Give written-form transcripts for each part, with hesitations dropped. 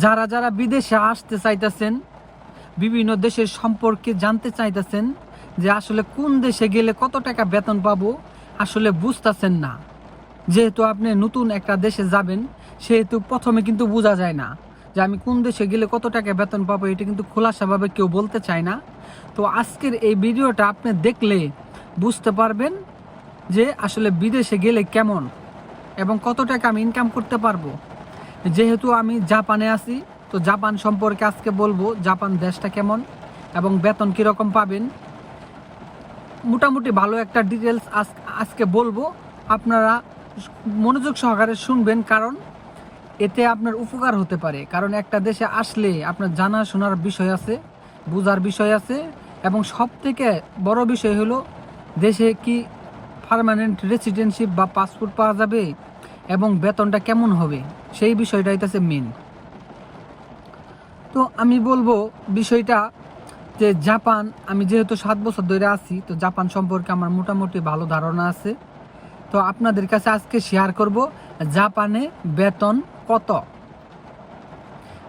যারা যারা বিদেশে আসতে চাইতেছেন, বিভিন্ন দেশের সম্পর্কে জানতে চাইতেছেন যে আসলে কোন দেশে গেলে কত টাকা বেতন পাবো, আসলে বুঝতেছেন না। যেহেতু আপনি নতুন একটা দেশে যাবেন, সেহেতু প্রথমে কিন্তু বোঝা যায় না যে আমি কোন দেশে গেলে কত টাকা বেতন পাবো, এটা কিন্তু খোলাসাভাবে কেউ বলতে চায় না। তো আজকের এই ভিডিওটা আপনি দেখলে বুঝতে পারবেন যে আসলে বিদেশে গেলে কেমন এবং কত টাকা আমি ইনকাম করতে পারবো। যেহেতু আমি জাপানে আছি, তো জাপান সম্পর্কে আজকে বলবো, জাপান দেশটা কেমন এবং বেতন কীরকম পাবেন। মোটামুটি ভালো একটা ডিটেলস আজকে বলবো, আপনারা মনোযোগ সহকারে শুনবেন, কারণ এতে আপনার উপকার হতে পারে। কারণ একটা দেশে আসলে আপনার জানা শোনার বিষয় আছে, বোঝার বিষয় আছে, এবং সব থেকে বড় বিষয় হলো দেশে কি পার্মানেন্ট রেসিডেন্সিপ বা পাসপোর্ট পাওয়া যাবে এবং বেতনটা কেমন হবে, সেই বিষয়টা হইতেছে মেন। তো আমি বলবো বিষয়টা যে জাপান, আমি যেহেতু 7 বছর ধরে আছি, তো জাপান সম্পর্কে আমার মোটামুটি ভালো ধারণা আছে। তো আপনাদের কাছে আজকে শেয়ার করব জাপানে বেতন কত।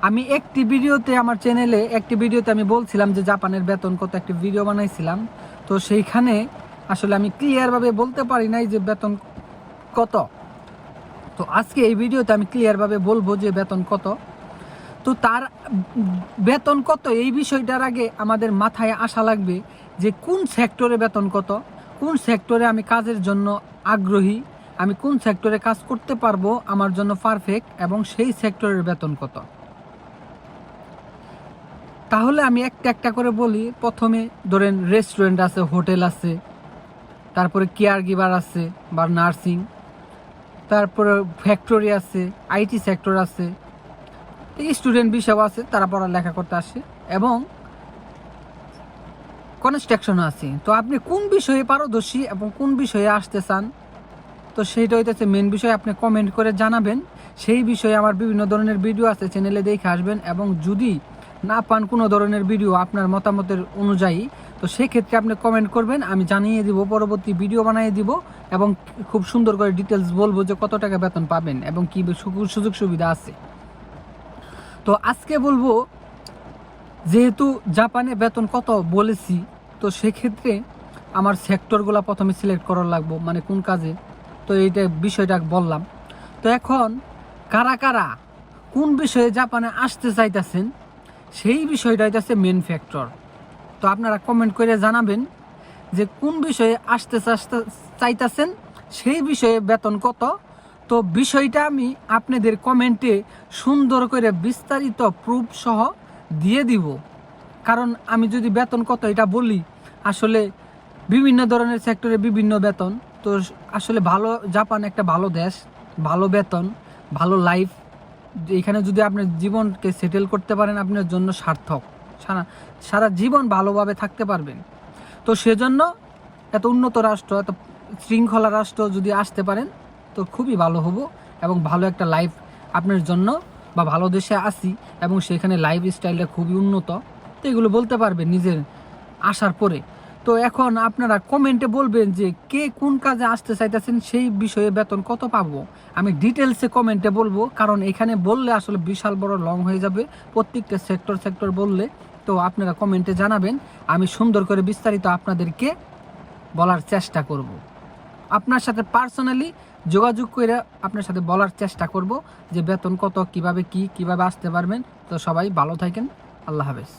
আমি একটি ভিডিওতে, আমার চ্যানেলে একটি ভিডিওতে আমি বলছিলাম যে জাপানের বেতন কত, একটি ভিডিও বানাইছিলাম। তো সেইখানে আসলে আমি ক্লিয়ারভাবে বলতে পারি নাই যে বেতন কত। তো আজকে এই ভিডিওতে আমি ক্লিয়ারভাবে বলবো যে বেতন কত। তো তার বেতন কত এই বিষয়টার আগে আমাদের মাথায় আসা লাগবে যে কোন সেক্টরে বেতন কত, কোন সেক্টরে আমি কাজের জন্য আগ্রহী, আমি কোন সেক্টরে কাজ করতে পারবো আমার জন্য পারফেক্ট, এবং সেই সেক্টরের বেতন কত। তাহলে আমি একটা একটা করে বলি। প্রথমে ধরেন রেস্টুরেন্ট আছে, হোটেল আছে, তারপরে কেয়ার গিভার আছে বা নার্সিং, তারপরে ফ্যাক্টরি আছে, আইটি সেক্টর আছে, স্টুডেন্ট বিষয় আছে, তারা পড়ালেখা করতে আসে, এবং কনস্ট্রাকশন আছে। তো আপনি কোন বিষয়ে পারদর্শী এবং কোন বিষয়ে আসতে চান, তো সেইটা হইতেছে মেন বিষয়। আপনি কমেন্ট করে জানাবেন। সেই বিষয়ে আমার বিভিন্ন ধরনের ভিডিও আছে, চ্যানেলে দেখে আসবেন, এবং যদি না পান কোনো ধরনের ভিডিও আপনার মতামতের অনুযায়ী, তো সেক্ষেত্রে আপনি কমেন্ট করবেন, আমি জানিয়ে দিব, পরবর্তী ভিডিও বানিয়ে দিব, এবং খুব সুন্দর করে ডিটেলস বলবো যে কত টাকা বেতন পাবেন এবং কী সুযোগ সুবিধা আছে। তো আজকে বলবো, যেহেতু জাপানে বেতন কত বলেছি, তো সেক্ষেত্রে আমার সেক্টরগুলো প্রথমে সিলেক্ট করার লাগবো, মানে কোন কাজে। তো এইটা বিষয়টা বললাম। তো এখন কারা কারা কোন বিষয়ে জাপানে আসতে চাইতেছেন, সেই বিষয়টা হইতেছে মেন ফ্যাক্টর। তো আপনারা কমেন্ট করে জানাবেন যে কোন বিষয়ে আসতে চাইতেছেন, সেই বিষয়ে বেতন কত। তো বিষয়টা আমি আপনাদের কমেন্টে সুন্দর করে বিস্তারিত প্রুফ সহ দিয়ে দিব। কারণ আমি যদি বেতন কত এটা বলি, আসলে বিভিন্ন ধরনের সেক্টরে বিভিন্ন বেতন। তো আসলে ভালো, জাপান একটা ভালো দেশ, ভালো বেতন, ভালো লাইফ। এখানে যদি আপনি জীবনকে সেটেল করতে পারেন, আপনার জন্য সার্থক, সারা জীবন ভালোভাবে থাকতে পারবেন। তো সেজন্য এত উন্নত রাষ্ট্র, এত শৃঙ্খলা রাষ্ট্র যদি আসতে পারেন, তো খুবই ভালো হবো, এবং ভালো একটা লাইফ আপনার জন্য, বা ভালো দেশে আসি এবং সেখানে লাইফ স্টাইলটা খুবই উন্নত, তো এগুলো বলতে পারবেন নিজের আসার পরে। তো এখন আপনারা কমেন্টে বলবেন যে কে কোন কাজে আসতে চাইতেছেন, সেই বিষয়ে বেতন কত পাবো। আমি ডিটেলসে কমেন্টে বলবো, কারণ এখানে বললে আসলে বিশাল বড় লং হয়ে যাবে, প্রত্যেকটা সেক্টর বললে। তো আপনারা কমেন্টে জানাবেন, আমি সুন্দর করে বিস্তারিত আপনাদেরকে বলার চেষ্টা করব। আপনার সাথে পার্সোনালি যোগাযোগ করে আপনার সাথে বলার চেষ্টা করব যে বেতন কত, কিভাবে আসতে পারবেন। তো সবাই ভালো থাকেন, আল্লাহ হাফেজ।